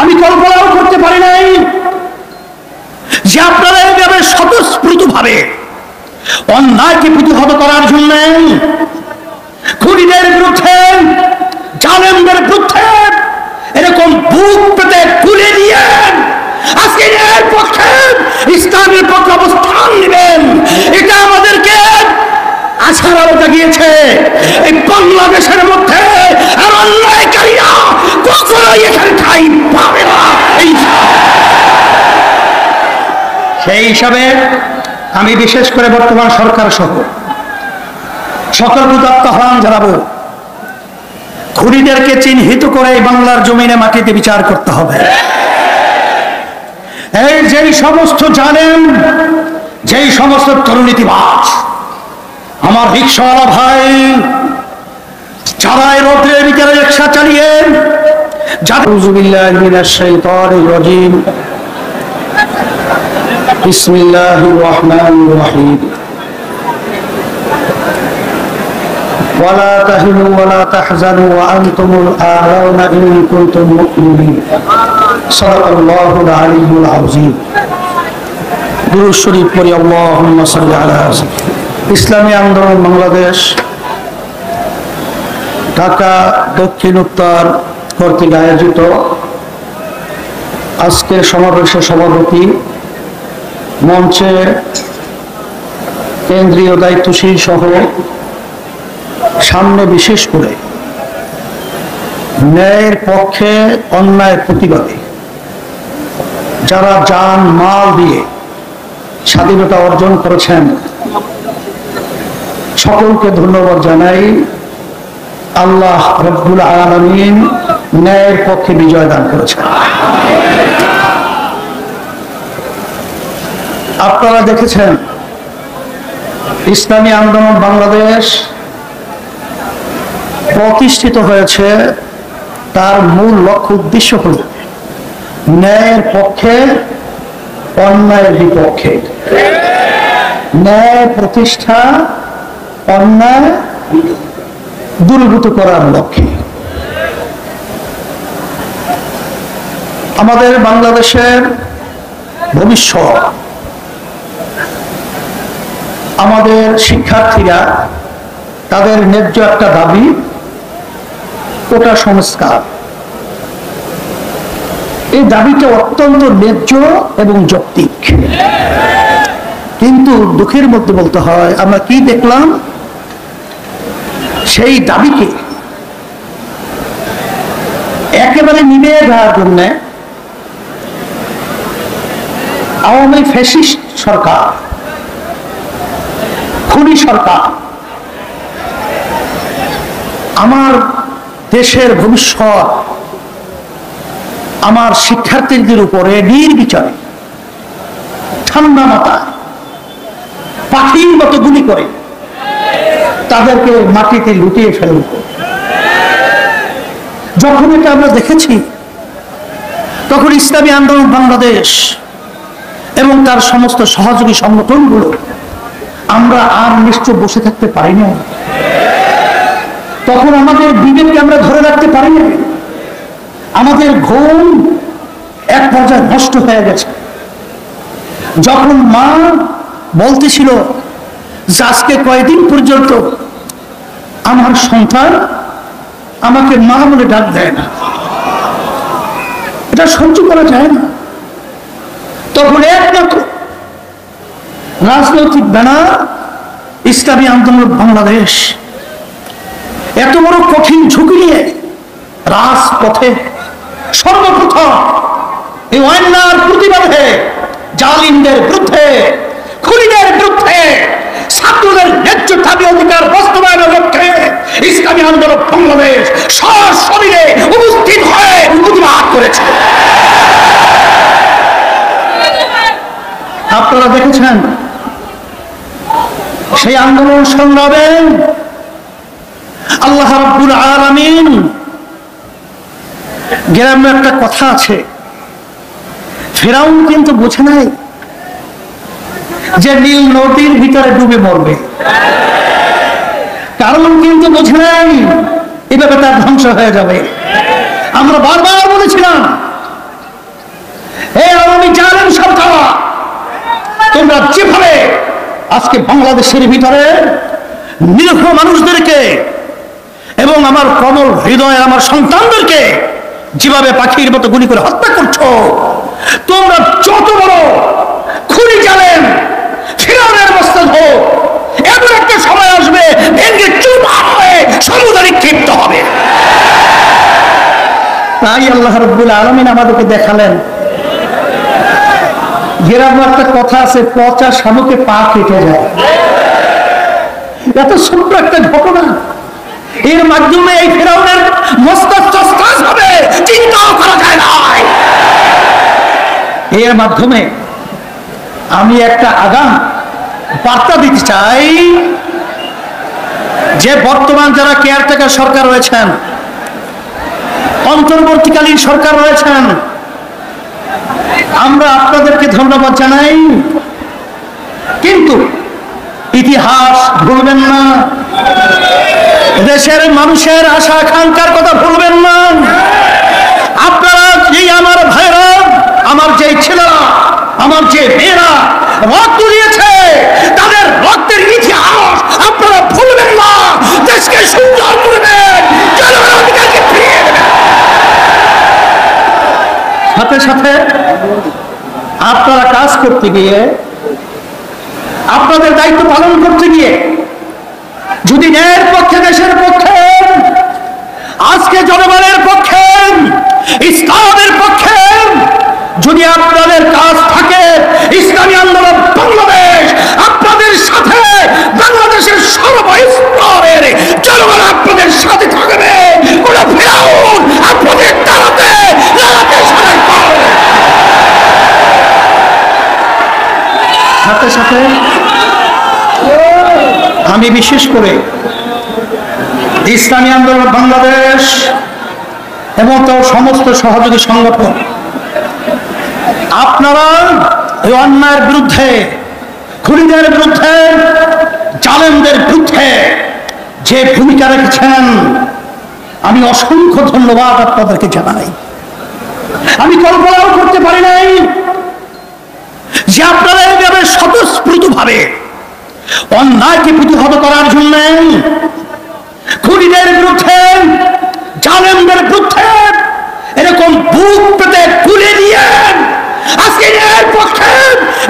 আমি কল্পনাও করতে পারি নাই যে আপনারা এইভাবে স্বতঃস্ফূর্তভাবে অন্যায়কে প্রতিহত করার জন্য, খুনিদের বিরুদ্ধে, জালেমদের বিরুদ্ধে এরকম বুক পেতে তুলে নিয়ে আজকে এর পক্ষে, ইসলামের পক্ষে অবস্থান নেবেন। এটা আমাদেরকে আশার আলো জাগিয়েছে। এই বাংলাদেশের মধ্যে আর অন্যায়কারীরা কখনোই এখানে ঠাঁই পাবে না। সেই হিসাবে আমি বিশেষ করে বর্তমান সরকার সহ সকলকে আহ্বান জানাবো, খুনিদেরকে চিহ্নিত করে বাংলার জমিনে মাটিতে বিচার করতে হবে। এই যেই সমস্ত জানেন, যেই সমস্ত দুর্নীতিবাজ, আমার রিকশাওয়ালা ভাই যারা রোদ্রের ভিতরে রিকশা চালিয়ে, বিসমিল্লাহির রহমানির রহিম। ওয়ালা তাহিনু ওয়ালা তাহজানু ওয়া আনতুমুল আ'লাউনা ইন কুনতুম মুমিনিন। সাল্লাল্লাহুল আলিয়্যুল আযীম। দুরূদ শরীফ পড়ি। আল্লাহুম্মা সাল্লি আলা ইসলামী আন্দোলন বাংলাদেশ ঢাকা দক্ষিণ উত্তর কর্তৃক আয়োজিত আজকের সমাবেশের সভাপতি, মঞ্চে কেন্দ্রীয় দায়িত্বশীল সহ সামনে বিশেষ করে ন্যায়ের পক্ষে অন্যায়ের প্রতিবাদে যারা জান মাল দিয়ে স্বাধীনতা অর্জন করেছেন, সকলকে ধন্যবাদ জানাই। আল্লাহ রব্বুল আলামিন ন্যায়ের পক্ষে বিজয় দান করেছেন। আপনারা দেখেছেন ইসলামী আন্দোলন বাংলাদেশ প্রতিষ্ঠিত হয়েছে, তার মূল লক্ষ্য উদ্দেশ্য হল ন্যায়ের পক্ষে অন্যায়ের বিপক্ষে, ন্যায় প্রতিষ্ঠা, অন্যায় দূরীভূত করার লক্ষ্যে। আমাদের বাংলাদেশের ভবিষ্যৎ, আমাদের শিক্ষার্থীরা তাদের ন্যায্য একটা দাবি, কোটা সংস্কার। এই দাবিটা অত্যন্ত ন্যায্য এবং যৌক্তিক, কিন্তু দুঃখের মধ্যে বলতে হয় আমরা কি দেখলাম, সেই দাবিকে একেবারে নিভিয়ে দেওয়ার জন্য আওয়ামী ফ্যাসিস্ট সরকার, খুনি সরকার আমার দেশের ভবিষ্যৎ, আমার শিক্ষার্থীদের উপরে নির্বিচারে ঠান্ডা মাথায় পাখির মতো গুলি করে তাদেরকে মাটিতে লুটিয়ে ফেলল। যখন এটা আমরা দেখেছি, তখন ইসলামী আন্দোলন বাংলাদেশ এবং তার সমস্ত সহযোগী সংগঠনগুলো আমরা আর নিশ্চয় বসে থাকতে পারি না। তখন আমাদের বিবেককে আমরা ধরে রাখতে পারি না। আমাদের ঘুম এক পর্যায়ে নষ্ট হয়ে গেছে। যখন মা বলতেছিল যে আজকে কয়েকদিন পর্যন্ত আমার সন্তান আমাকে মা বলে ডাক দেয় না, এটা সহ্য করা যায় না। তখন একমাত্র রাজনৈতিক ব্যানার ইসলামী আন্দোলন বাংলাদেশ এত বড় কঠিন ঝুঁকি নিয়ে রাজপথে সর্বপ্রথম এই অন্যায়ের প্রতিবাদে, জালিমদের বিরুদ্ধে, খুনিদের বিরুদ্ধে, ছাত্রদের ন্যায্য দাবি অধিকার বাস্তবায়নের লক্ষ্যে ইসলামী আন্দোলন বাংলাদেশ সশরীরে উপস্থিত হয়ে প্রতিবাদ করেছে। আপনারা দেখেছেন সেই আন্দোলন সংগ্রামে আল্লাহ রাব্বুল আলামিন, গ্রামে একটা কথা আছে, ফিরাউন কিন্তু বুঝে নাই যে নীল নদীর ভিতরে ডুবে মরবে, কারণ কিন্তু বুঝে নাই এভাবে তার ধ্বংস হয়ে যাবে। আমরা বারবার বলেছিলাম যেভাবে আজকে বাংলাদেশের ভিতরে নিরীহ মানুষদেরকে এবং আমার প্রবল হৃদয়ের আমার সন্তানদেরকে যেভাবে পাখির মতো গুলি করে হত্যা করছো, তোমরা যত বড় খুনি জানেন ফিরআউনের মস্তক হোক, এমন একটা সময় আসবে ভেঙে চুরমার হয়ে সমুদ্রে ক্ষিপ্ত হবে। তাই আল্লাহ রাব্বুল আলামিন আমাদেরকে দেখালেন, গ্রামে একটা কথা আছে, পচা শামুকে পা কেটে যায়। এত ছোট্ট একটা ঘটনা, এর মাধ্যমে এই ফিরআউনের মস্তক তসতস হবে, চিন্তাও করা যায় না। এর মাধ্যমে আমি একটা আগাম বার্তা দিতে চাই যে বর্তমান যারা কেয়ারটেকার সরকার রয়েছেন, অন্তর্বর্তীকালীন সরকার রয়েছেন, আমরা আপনাদেরকে ধন্যবাদ জানাই, কিন্তু ইতিহাস ভুলবেন না, দেশের মানুষের আশা আকাঙ্ক্ষার কথা ভুলবেন না। আপনারা যে আমার ভাইরা, আমার যে ছেলেরা, আমার যে মেয়েরা রক্ত দিয়েছে, তাদের রক্তের ইতিহাস আপনারা ভুলবেন না। দেশকে সুন্দর করবেন, জনগণের অধিকারকে ফিরিয়ে দেবেন। সাথে সাথে আপনারা কাজ করতে গিয়ে, আপনাদের দায়িত্ব পালন করতে গিয়ে যদি ন্যায়ের পক্ষে, দেশের পক্ষে, আজকে জনগণের পক্ষে, ইসলামের পক্ষে যদি আপনাদের কাজ থাকে, ইসলামী আন্দোলন বাংলাদেশ আপনাদের সাথে, বাংলাদেশের সর্বস্তরের জনগণ আপনাদের সাথে থাকবে। কোন ফিরআউন আপনাদের তাড়াতে সাহায্য করবে। সাথে সাথে আমি বিশেষ করে ইসলামী আন্দোলন বাংলাদেশ এবং তার সমস্ত সহযোগী সংগঠন, আপনারা এই অন্যায়ের বিরুদ্ধে, খুনিদের বিরুদ্ধে, জালেমদের বিরুদ্ধে যে ভূমিকা রেখেছেন, আমি অসংখ্য ধন্যবাদ আপনাদেরকে জানাই। আমি কল্পনাও করতে পারি নাই যে আপনারা এইভাবে স্বতঃস্ফূর্ত ভাবে অন্যায়কে প্রতিহত করার জন্য, খুনিদের বিরুদ্ধে, জালেমদের বিরুদ্ধে এরকম বুক পেতে তুলে দিয়ে আজকে এর পক্ষে,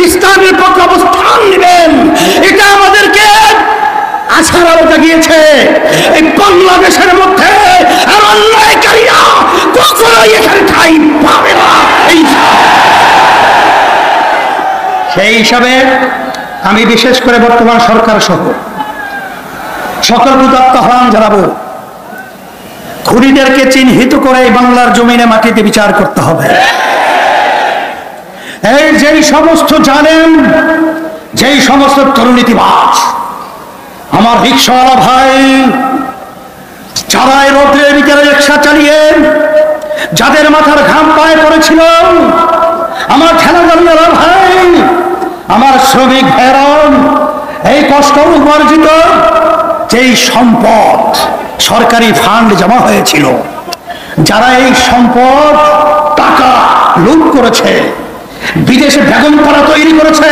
ইসলামের পক্ষে অবস্থান নেবেন। এটা আমাদেরকে আশার আলো জাগিয়েছে। এই বাংলাদেশের মধ্যে আর অন্যায়কারীরা কখনোই এখানে ঠাঁই পাবে না। সেই হিসাবে আমি বিশেষ করে বর্তমান সরকার সহ সকল উদাত্ত আহ্বান জানাবো, খুনিদেরকে চিহ্নিত করে বাংলার জমিনে মাটিতে বিচার করতে হবে। এই যেই সমস্ত জানেন, যেই সমস্ত দুর্নীতিবাজ, আমার রিক্সাওয়ালা ভাই, যারা রোদ্রের ভিতরে রিক্সা চালিয়ে যাদের মাথার ঘাম পায়ে পড়েছিল, আমার ঠেলাগাড়িওয়ালা ভাই, আমার শ্রমিক ভাইরা, এই কষ্ট উপার্জিত যেই সম্পদ সরকারি ফান্ড জমা হয়েছিল, যারা এই সম্পদ টাকা লুট করেছে, বিদেশে বেগমপাড়া তৈরি করেছে,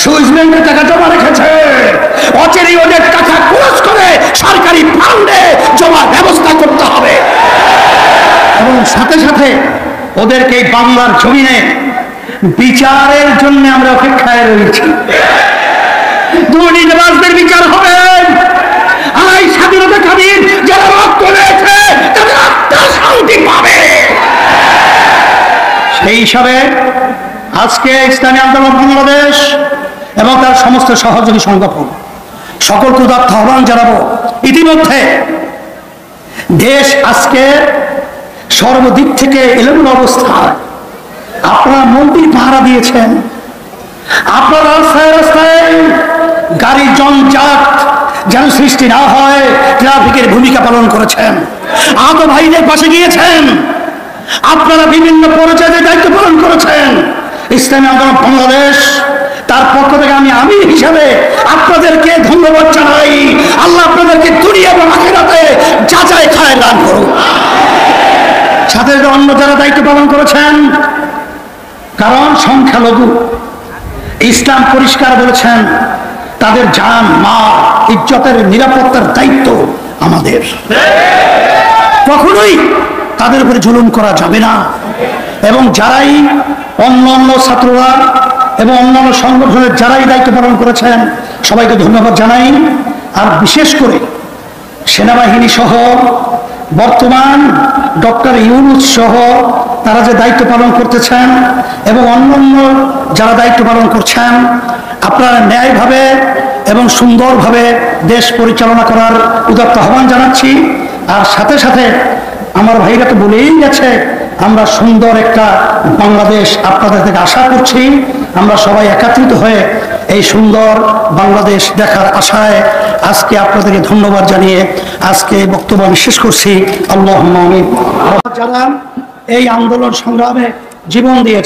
সুইস ব্যাংকে টাকা জমা রেখেছে, অচেরি ওদের টাকা খরচ করে সরকারি ফান্ডে জমার ব্যবস্থা করতে হবে। এবং সাথে সাথে ওদেরকে বাংলার জমিনে বিচারের জন্য আমরা অপেক্ষায় রয়েছি। দুর্নীতিবাজদের বিচার হবে। এই স্বাধীনতাকামীর যারা রক্ত দিয়েছে তাদের আত্মা শান্তি পাবে। সেই হিসাবে আজকে ইসলামী আন্দোলন বাংলাদেশ এবং তার সমস্ত সহযোগী সংগঠন সকলকে উদাত্ত আহ্বান জানাবো। ইতিমধ্যে দেশ আজকে সর্বদিক থেকে এলোমেলো অবস্থায়, আপনারা মন্ত্রী পাহারা দিয়েছেন, আপনারা রাস্তায় রাস্তায় গাড়ি জঞ্জাট যেন সৃষ্টি না হয় ট্রাফিকের ভূমিকা পালন করেছেন, আহত ভাইদের পাশে গিয়েছেন, আপনারা বিভিন্ন পর্যায়ে দায়িত্ব পালন করেছেন। ইসলামী আন্দোলন বাংলাদেশ তার পক্ষ থেকে আমি হিসাবে আপনাদেরকে ধন্যবাদ জানাই। আল্লাহ আপনাদেরকে দুনিয়া এবং আখিরাতে যাচাই খায় দান করুন। সাথে অন্য যারা দায়িত্ব পালন করেছেন, কারণ সংখ্যালঘু ইসলাম পরিষ্কার বলেছেন তাদের জান মাল ইজ্জতের নিরাপত্তার দায়িত্ব আমাদের। কখনোই তাদের উপরে জুলুম করা যাবে না। এবং যারাই অন্যান্য ছাত্ররা এবং অন্যান্য সংগঠনের যারাই দায়িত্ব পালন করেছেন সবাইকে ধন্যবাদ জানাই। আর বিশেষ করে সেনাবাহিনী সহ বর্তমান ডক্টর ইউনূস সহ তারা যে দায়িত্ব পালন করতেছেন এবং অন্যান্য যারা দায়িত্ব পালন করছেন, আপনারা ন্যায়ভাবে এবং সুন্দরভাবে দেশ পরিচালনা করার উদাত্ত আহ্বান জানাচ্ছি। আর সাথে সাথে আমার ভাইরা তো বলেই গেছে, আমরা সুন্দর একটা বাংলাদেশ আপনাদের থেকে আশা করছি। আমরা সবাই একত্রিত হয়ে এই সুন্দর বাংলাদেশ দেখার আশায় আজকে আপনাদেরকে ধন্যবাদ জানিয়ে আজকে বক্তব্য আমি শেষ করছি। আল্লাহুম্মা আমিন। যারা এই আন্দোলন সংগ্রামে জীবন দিয়েছে